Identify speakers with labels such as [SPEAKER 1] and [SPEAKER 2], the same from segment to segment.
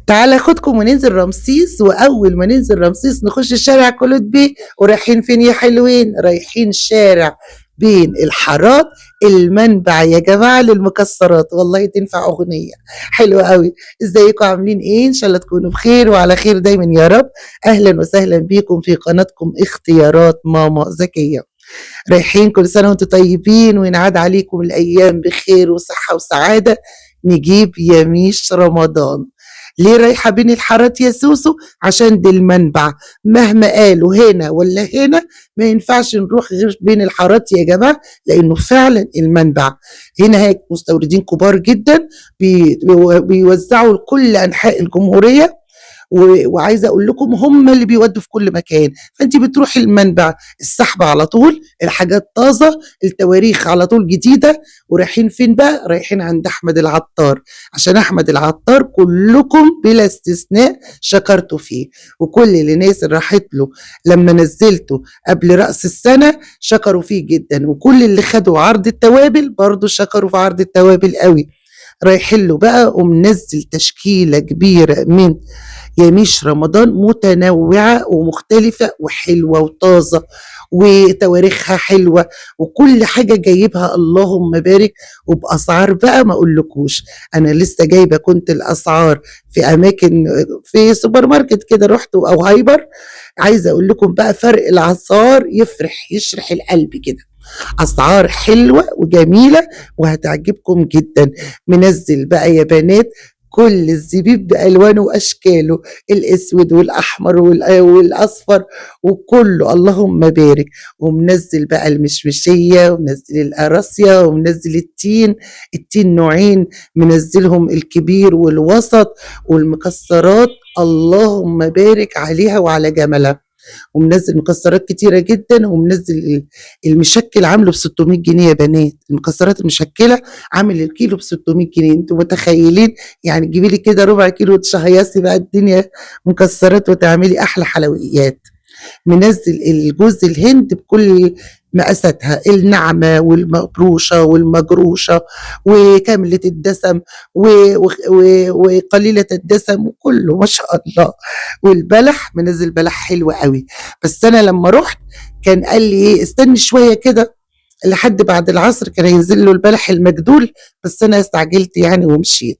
[SPEAKER 1] تعالى خدكم وننزل رمسيس، واول ما ننزل رمسيس نخش شارع كلود بيه. ورايحين فين يا حلوين؟ رايحين شارع بين الحارات المنبع يا جماعه للمكسرات، والله تنفع اغنيه حلوه قوي. ازيكم عاملين ايه؟ ان شاء الله تكونوا بخير وعلى خير دايما يا رب. اهلا وسهلا بيكم في قناتكم اختيارات ماما زكيه. رايحين كل سنه وانتم طيبين وينعاد عليكم الايام بخير وصحه وسعاده. نجيب يميش رمضان. ليه رايحة بين الحارات يا سوسو؟ عشان دي المنبع. مهما قالوا هنا ولا هنا ما ينفعش نروح غير بين الحارات يا جماعة، لأنه فعلا المنبع. هنا هيك مستوردين كبار جدا بيوزعوا لكل أنحاء الجمهورية. وعايزه اقول لكم هم اللي بيودوا في كل مكان، فانت بتروحي المنبع السحب على طول، الحاجات طازه، التواريخ على طول جديده. ورايحين فين بقى؟ رايحين عند احمد العطار، عشان احمد العطار كلكم بلا استثناء شكرتوا فيه، وكل الناس اللي راحت له لما نزلته قبل راس السنه شكروا فيه جدا، وكل اللي خدوا عرض التوابل برضو شكروا في عرض التوابل قوي. رايحين له بقى ومنزل تشكيله كبيره من يميش رمضان متنوعة ومختلفة وحلوة وطازة وتواريخها حلوة، وكل حاجة جايبها اللهم بارك، وبأسعار بقى ما أقولكوش. أنا لسه جايبة كنت الأسعار في أماكن، في سوبر ماركت كده رحت أو هايبر. عايزة أقول لكم بقى فرق الأسعار يشرح القلب كده. أسعار حلوة وجميلة وهتعجبكم جدا. منزل بقى يا بنات كل الزبيب بألوانه وأشكاله، الأسود والأحمر والأصفر وكله اللهم بارك. ومنزل بقى المشمشية ومنزل القراصية ومنزل التين نوعين، منزلهم الكبير والوسط والمكسرات اللهم بارك عليها وعلى جملها. ومنزل مكسرات كتيرة جدا، ومنزل المشكل عامله ب 600 جنيه يا بنات. المكسرات المشكلة عامل الكيلو ب 600 جنيه، انتوا متخيلين؟ يعني تجيبي لي كده ربع كيلو وتشهيصي بقى الدنيا مكسرات وتعملي احلى حلويات. منزل الجوز الهند بكل مقاساتها، الناعمة والمبروشة والمجروشة وكاملة الدسم وقليلة الدسم وكله ما شاء الله. والبلح منزل بلح حلو قوي، بس أنا لما رحت كان قال لي ايه استني شوية كده لحد بعد العصر كان ينزل له البلح المجدول، بس أنا استعجلت يعني ومشيت.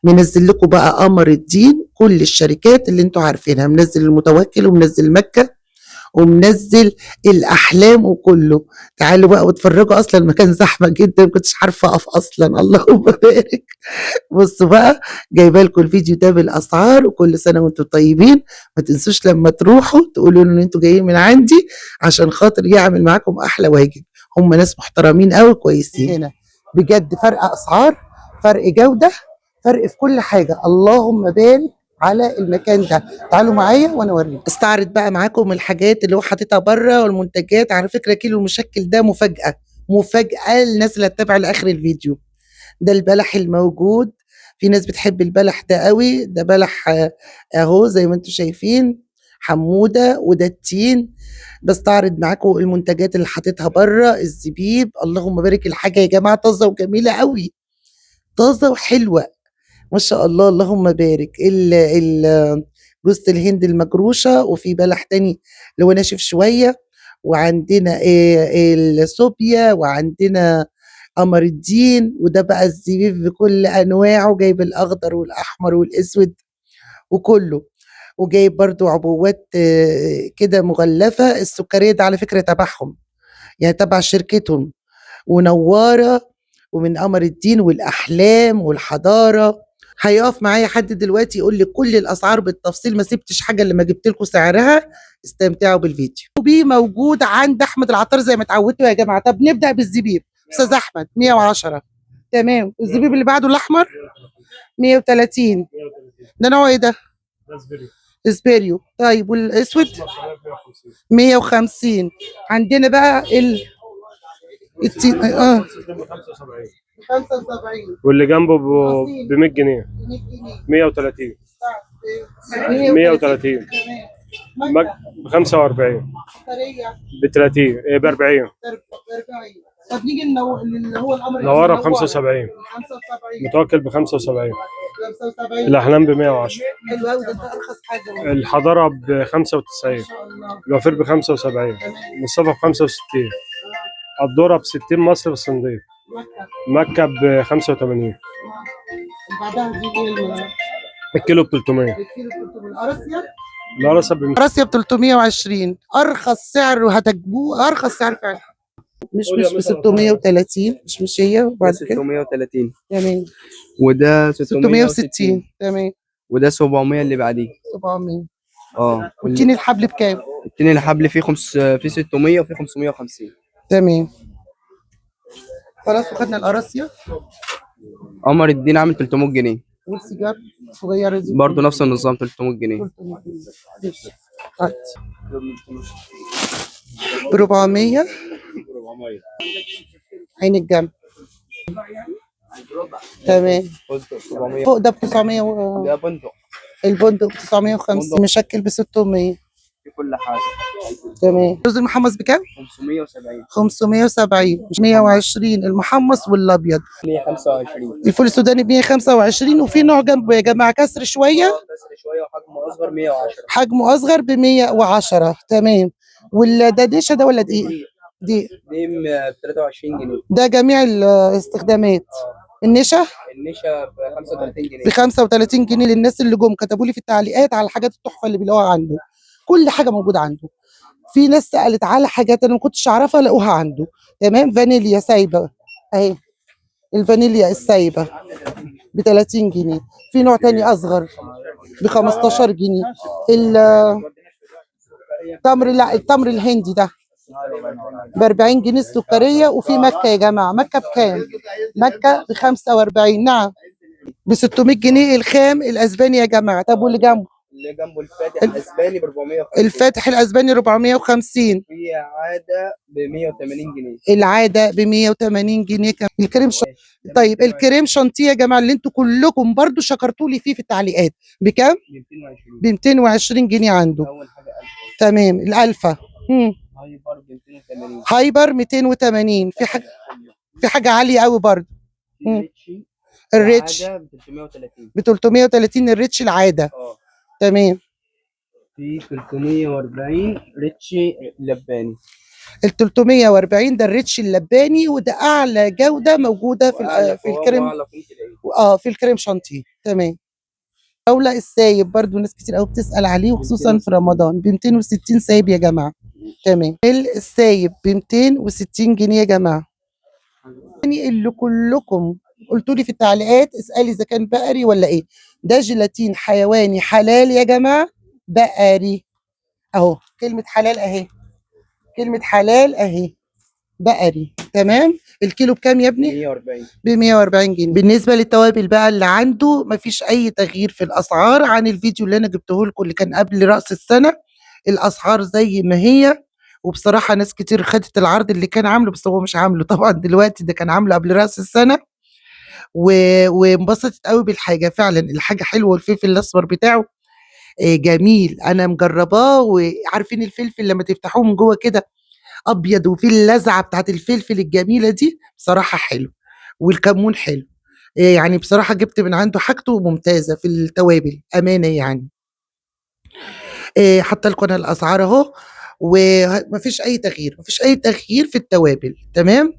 [SPEAKER 1] منزل لكم بقى قمر الدين كل الشركات اللي انتوا عارفينها، منزل المتوكل ومنزل مكة ومنزل الاحلام وكله. تعالوا بقى واتفرجوا، اصلا المكان زحمه جدا ما كنتش عارفه اقف اصلا اللهم بارك. بصوا بقى جايبه لكم الفيديو ده بالاسعار، وكل سنه وانتم طيبين. ما تنسوش لما تروحوا تقولوا ان انتوا جايين من عندي عشان خاطر يعمل معاكم احلى واجب. هم ناس محترمين قوي كويسين هنا بجد. فرق اسعار، فرق جوده، فرق في كل حاجه اللهم بارك على المكان ده. تعالوا معايا وانا اوريكم، استعرض بقى معاكم الحاجات اللي هو حاططها بره والمنتجات. على فكره كيلو المشكل ده مفاجاه، مفاجاه للناس اللي هتتابع لاخر الفيديو. ده البلح الموجود، في ناس بتحب البلح ده قوي. ده بلح اهو زي ما انتم شايفين حموده، وده التين. بستعرض معاكم المنتجات اللي حاططها بره. الزبيب اللهم بارك، الحاجه يا جماعه طازه وجميله قوي، طازه وحلوه ما شاء الله اللهم بارك. جوزة الهند المجروشة، وفي بلح تاني اللي هو ناشف شوية، وعندنا الصوبيا، وعندنا قمر الدين. وده بقى الزبيب بكل أنواعه، جايب الأخضر والأحمر والأسود وكله. وجايب برضو عبوات كده مغلفة. السكرية ده على فكرة تبعهم، يعني تبع شركتهم، ونوارة، ومن قمر الدين والأحلام والحضارة. هيقف معايا حد دلوقتي يقول لي كل الاسعار بالتفصيل، ما سبتش حاجه اللي ما جبت لكم سعرها. استمتعوا بالفيديو. وبي موجود عند احمد العطار زي ما اتعودتوا يا جماعه. طب نبدا بالزبيب. استاذ احمد 110. تمام. الزبيب اللي بعده الاحمر 130. ده نوع ايه ده؟ اسبريو. طيب والاسود 150. عندنا بقى اه 75.
[SPEAKER 2] واللي جنبه ب 100 جنيه 130 130 ب 45 ب 30 ب 40
[SPEAKER 1] طب نيجي اللي هو القمر
[SPEAKER 2] نوارة ب 75.
[SPEAKER 1] 75.
[SPEAKER 2] متوكل ب 75.
[SPEAKER 1] 75.
[SPEAKER 2] الأحلام ب 110.
[SPEAKER 1] حلو قوي، ده ارخص حاجه.
[SPEAKER 2] الحضارة ب 95.
[SPEAKER 1] ما شاء الله.
[SPEAKER 2] الوفير ب 75. مصطفى ب 65. الذرة ب 60 مصر بالصندوق. مكة ب 85.
[SPEAKER 1] اللي بعدها دي ايه؟
[SPEAKER 2] الكيلو ب 300.
[SPEAKER 1] الكيلو 300. القراصية؟
[SPEAKER 2] القرصة ب
[SPEAKER 1] القراصية ب 320. ارخص سعر وهتجيبوه ارخص سعر فعلا. مش ب 630. مش هي وبعد كده
[SPEAKER 3] 630
[SPEAKER 1] تمام.
[SPEAKER 3] وده
[SPEAKER 1] 660 تمام.
[SPEAKER 3] وده 700 اللي بعديه.
[SPEAKER 1] 700.
[SPEAKER 3] اه
[SPEAKER 1] والتين الحبل بكام؟
[SPEAKER 3] التاني الحبل فيه في 600 وفيه 550.
[SPEAKER 1] تمام. خلاص وخدنا القراصية.
[SPEAKER 3] قمر الدين عامل 300 جنيه
[SPEAKER 1] والسيجار الصغيرة دي
[SPEAKER 3] برضه نفس النظام 300 جنيه.
[SPEAKER 1] 300 جنيه. ب 400. عين الجنب. تمام. فوق ده ب 900
[SPEAKER 3] ده بندق
[SPEAKER 1] البندق ب 950. مشكل ب 600.
[SPEAKER 3] في كل حاجه.
[SPEAKER 1] تمام. رز المحمص بكام؟
[SPEAKER 3] 570.
[SPEAKER 1] 570. 120 المحمص والابيض.
[SPEAKER 3] 125.
[SPEAKER 1] الفول السوداني ب 125. وفي نوع جنبه يا جماعه كسر شويه.
[SPEAKER 3] كسر شويه وحجمه اصغر 110.
[SPEAKER 1] حجمه اصغر ب 110. تمام. ده ديشه ده ولا دقيق؟ دقيق.
[SPEAKER 3] دي ب 23 جنيه.
[SPEAKER 1] ده جميع الاستخدامات. النشا
[SPEAKER 3] النشا ب 35 جنيه.
[SPEAKER 1] ب 35 جنيه للناس اللي جم كتبوا لي في التعليقات على الحاجات التحفه اللي بيلاقوها عنده. كل حاجه موجوده عنده. في ناس سالت على حاجات انا ما كنتش اعرفها لقوها عنده. تمام. فانيليا سايبه اهي. الفانيليا السايبه ب 30 جنيه. في نوع تاني اصغر ب 15 جنيه. التمر، لا التمر الهندي ده ب 40 جنيه السكريه. وفي مكه يا جماعه. مكه بكام؟ مكه ب 45. نعم. ب 600 جنيه الخام الاسباني يا جماعه. طب واللي جنبه؟
[SPEAKER 3] اللي جنبه الفاتح الاسباني ب 450.
[SPEAKER 1] الفاتح الاسباني 450.
[SPEAKER 3] في عاده ب 180 جنيه.
[SPEAKER 1] العاده ب 180 جنيه. الكريم طيب الكريم شانتيه يا جماعه اللي انتوا كلكم برضو شكرتوا لي فيه في التعليقات بكام؟
[SPEAKER 3] 220.
[SPEAKER 1] ب 220 جنيه عنده.
[SPEAKER 3] اول حاجه ألف.
[SPEAKER 1] تمام. الالفا
[SPEAKER 3] هايبر ب 280.
[SPEAKER 1] هايبر 280. في حاجه عاليه قوي برضو.
[SPEAKER 3] ريتشي
[SPEAKER 1] الريتش
[SPEAKER 3] عادة ب 330.
[SPEAKER 1] ب 330. الريتش العاده. تمام.
[SPEAKER 3] في 340 ريتشي لباني.
[SPEAKER 1] ال 340 ده الريتش اللباني. وده اعلى جوده موجوده في الكريم. في الكريم شانتيه. تمام. دولة السايب برضو ناس كتير قوي بتسأل عليه وخصوصا في رمضان ب 260 سايب يا جماعة. تمام. السايب ب 260 جنيه يا جماعة. يعني اللي كلكم قلتوا لي في التعليقات اسألي إذا كان بقري ولا إيه. ده جيلاتين حيواني حلال يا جماعة. بقري أهو. كلمة حلال أهي. كلمة حلال أهي. بقري. تمام. الكيلو بكام يا ابني؟
[SPEAKER 3] 140.
[SPEAKER 1] ب 140 جنيه. بالنسبه للتوابل بقى اللي عنده مفيش اي تغيير في الاسعار عن الفيديو اللي انا جبته لكم اللي كان قبل راس السنه. الاسعار زي ما هي. وبصراحه ناس كتير خدت العرض اللي كان عامله بس هو مش عامله طبعا دلوقتي. ده كان عامله قبل راس السنه. وانبسطت قوي بالحاجه فعلا. الحاجه حلوه. والفلفل الاسمر بتاعه جميل. انا مجرباه. وعارفين الفلفل لما تفتحوه من جوه كده ابيض وفي اللذعه بتاعت الفلفل الجميله دي بصراحه حلو. والكمون حلو. يعني بصراحه جبت من عنده حاجته ممتازه في التوابل امانه يعني. حاطه لكم انا الاسعار اهو. ومفيش اي تغيير. مفيش اي تغيير في التوابل. تمام.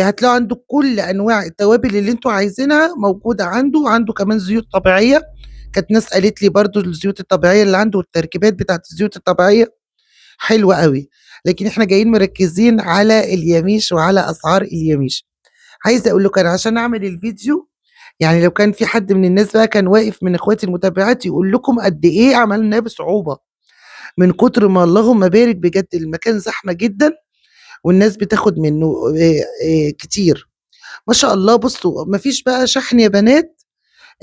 [SPEAKER 1] هتلاقوا عنده كل انواع التوابل اللي انتوا عايزينها موجوده عنده. عنده كمان زيوت طبيعيه. كانت ناس قالت لي برضو الزيوت الطبيعيه اللي عنده والتركيبات بتاعت الزيوت الطبيعيه حلوه قوي. لكن احنا جايين مركزين على اليميش وعلى اسعار اليميش. عايزه اقول لكم انا عشان اعمل الفيديو يعني لو كان في حد من الناس بقى كان واقف من اخواتي المتابعات يقول لكم قد ايه عملناه بصعوبه. من كتر ما اللهم بارك بجد المكان زحمه جدا. والناس بتاخد منه كتير. ما شاء الله. بصوا مفيش بقى شحن يا بنات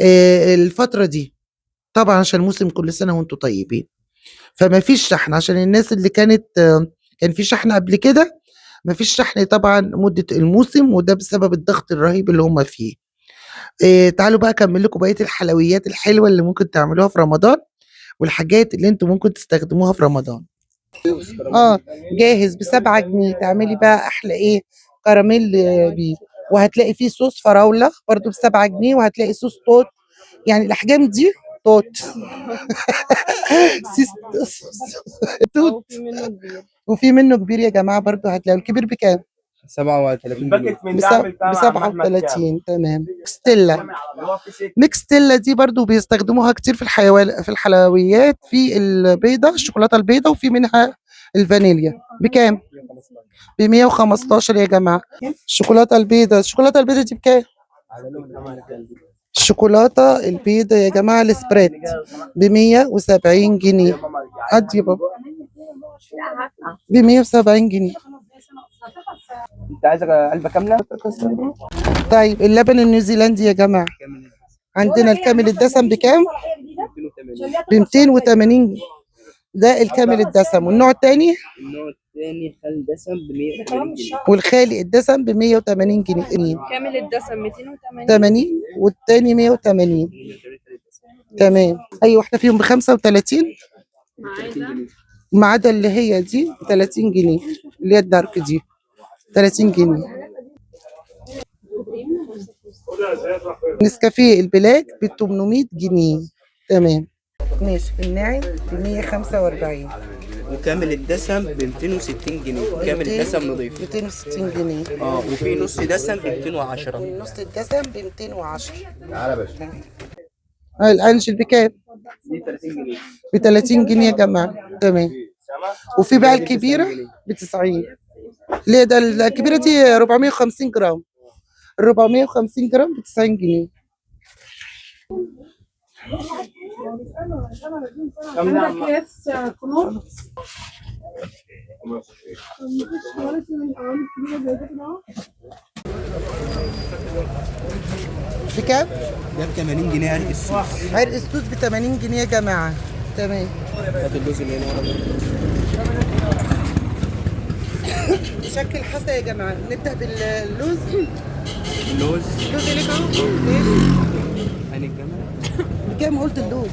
[SPEAKER 1] الفتره دي. طبعا عشان موسم كل سنه وانتم طيبين. فما فيش شحن عشان الناس اللي كانت كان في شحن قبل كده. ما فيش شحن طبعا مدة الموسم. وده بسبب الضغط الرهيب اللي هم فيه. تعالوا بقى اكمل لكم بقية الحلويات الحلوة اللي ممكن تعملوها في رمضان. والحاجات اللي انتم ممكن تستخدموها في رمضان. جاهز ب7 جنيه. تعملي بقى احلى ايه كراميل بيه. وهتلاقي فيه صوص فراولة برضو ب7 جنيه، وهتلاقي صوص توت، يعني الأحجام دي توت. توت.
[SPEAKER 4] في منه كبير.
[SPEAKER 1] وفي منه كبير يا جماعة برضو، هتلاقوا الكبير بكام؟
[SPEAKER 3] 37 جنيه.
[SPEAKER 1] ب37. تمام. ستيلا. ميكستيلا دي برضو بيستخدموها كتير في في الحلويات، في البيضة، الشوكولاتة البيضة، وفي منها الفانيليا. بكام؟ ب115 يا جماعة. الشوكولاتة البيضة دي بكام؟ الشوكولاتة البيضة يا جماعة السبريد ب170 جنيه. قد يا بابا ب170 جنيه.
[SPEAKER 3] انت عايزه علبه كامله؟
[SPEAKER 1] طيب اللبن النيوزيلندي يا جماعة عندنا الكامل الدسم بكام؟ 280. ده الكامل الدسم. والنوع التاني؟
[SPEAKER 3] النوع الثاني خال دسم ب 180 جنيه.
[SPEAKER 1] والخالي الدسم ب180 جنيه.
[SPEAKER 4] كامل الدسم 280.
[SPEAKER 1] 80 والتاني 180. تمام. أي واحدة فيهم ب35 ما عدا اللي هي دي 30 جنيه، اللي هي الدارك دي 30 جنيه. نسكافيه البلاك ب800 جنيه. تمام. ماشي. الناعم ب145.
[SPEAKER 3] وكامل الدسم ب 260 جنيه. كامل الدسم نضيف
[SPEAKER 1] 260 جنيه.
[SPEAKER 3] وفي نص دسم ب 210.
[SPEAKER 1] والنص الدسم ب210. تعالى يا باشا. الانجل بكام؟ ب30 جنيه يا جماعه. تمام. وفي بقى الكبيره ب90. ليه ده الكبيره دي 450 جرام. 450 جرام ب90 جنيه. بكام؟
[SPEAKER 3] ده ب 80 جنيه عرق السوس.
[SPEAKER 1] عرق السوس ب80 جنيه يا جماعه. تمام.
[SPEAKER 3] هات اللوز اللي هنا ورا.
[SPEAKER 1] شكل حصى يا جماعه. نبدا باللوز.
[SPEAKER 3] اللوز
[SPEAKER 1] اللي اهو. ماشي.
[SPEAKER 3] عين الجمل.
[SPEAKER 1] بكام قلت اللوز؟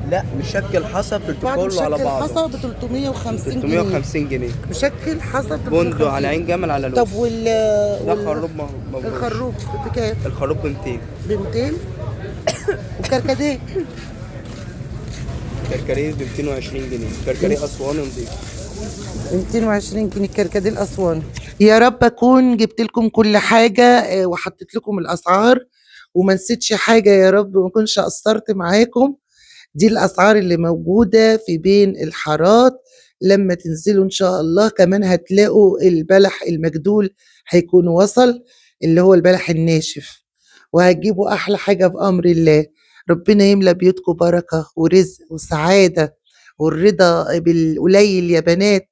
[SPEAKER 3] لا مشكل حصى كله على بعضه.
[SPEAKER 1] حصى ب 350 جنيه.
[SPEAKER 3] 350 جنيه.
[SPEAKER 1] مشكل حصى ب
[SPEAKER 3] بندق على عين جمل على لوز.
[SPEAKER 1] طب
[SPEAKER 3] ده خروب مبروش.
[SPEAKER 1] الخروب بكام؟
[SPEAKER 3] الخروب ب 200.
[SPEAKER 1] ب 200. وكركديه؟
[SPEAKER 3] كركديه ب 220 جنيه. كركديه اسواني نضيف.
[SPEAKER 1] 220 جنيه الكركديه الاسواني. يا رب اكون جبت لكم كل حاجه وحطيت لكم الاسعار وما نسيتش حاجه، يا رب ما كنتش قصرت معاكم. دي الاسعار اللي موجوده في بين الحارات. لما تنزلوا ان شاء الله كمان هتلاقوا البلح المجدول هيكون وصل، اللي هو البلح الناشف، وهتجيبوا احلى حاجه بامر الله. ربنا يملى بيوتكم بركه ورزق وسعاده والرضا بالقليل يا بنات.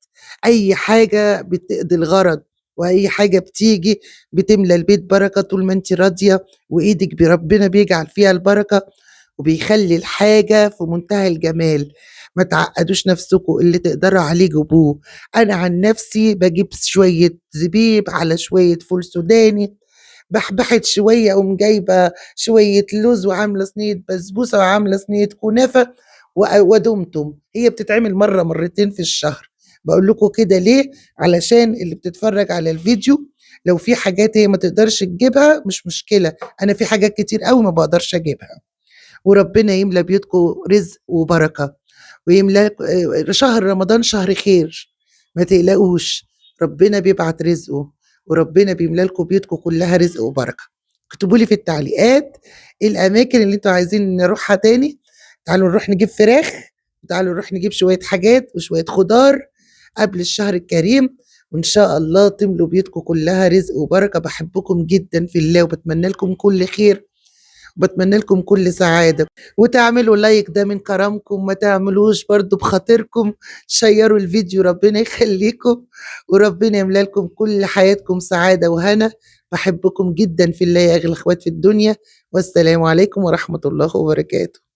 [SPEAKER 1] اي حاجه بتقضي الغرض، واي حاجه بتيجي بتملى البيت بركه طول ما انت راضيه، وايدك بربنا بيجعل فيها البركه وبيخلي الحاجه في منتهى الجمال. ما تعقدوش نفسكم، اللي تقدروا عليه جيبوه. انا عن نفسي بجيب شويه زبيب على شويه فول سوداني، بحبحت شويه اقوم جايبه شويه لوز وعامله صينيه بسبوسه وعامله صينيه كنافه ودمتم. هي بتتعمل مره مرتين في الشهر. بقول لكم كده ليه؟ علشان اللي بتتفرج على الفيديو لو في حاجات هي ما تقدرش تجيبها مش مشكله، انا في حاجات كتير قوي ما بقدرش اجيبها. وربنا يملى بيوتكم رزق وبركه، ويملى شهر رمضان شهر خير، ما تقلقوش، ربنا بيبعت رزقه وربنا بيملى لكم بيوتكم كلها رزق وبركه. اكتبوا لي في التعليقات الاماكن اللي انتوا عايزين نروحها تاني. تعالوا نروح نجيب فراخ، وتعالوا نروح نجيب شويه حاجات وشويه خضار قبل الشهر الكريم، وان شاء الله تملوا بيوتكم كلها رزق وبركه. بحبكم جدا في الله وبتمنى لكم كل خير وبتمنى لكم كل سعادة. وتعملوا لايك ده من كرمكم، ما تعملوش برضو بخاطركم. شيروا الفيديو، ربنا يخليكم وربنا يملى لكم كل حياتكم سعادة وهنا. بحبكم جدا في الله يا أغلى اخوات في الدنيا، والسلام عليكم ورحمة الله وبركاته.